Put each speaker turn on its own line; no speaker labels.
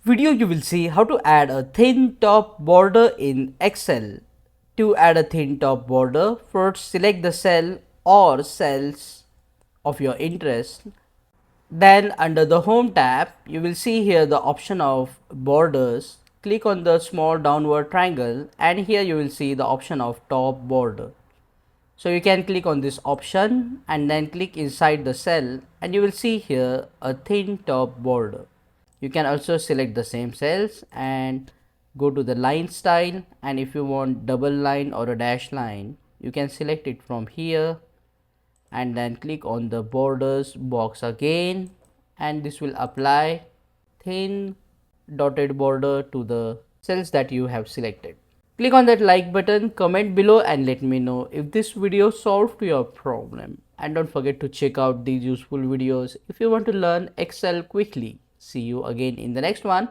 video you will see how to add a thin top border in Excel. To add a thin top border, first select the cell or cells of your interest. Then under the home tab, you will see here the option of borders. Click on the small downward triangle and here you will see the option of top border. So you can click on this option and then click inside the cell and you will see here a thin top border. You can also select the same cells and go to the line style, and if you want double line or a dash line, you can select it from here and then click on the borders box again, and this will apply thin dotted border to the cells that you have selected. Click on that like button, comment below and let me know if this video solved your problem. And don't forget to check out these useful videos if you want to learn Excel quickly. See you again in the next one.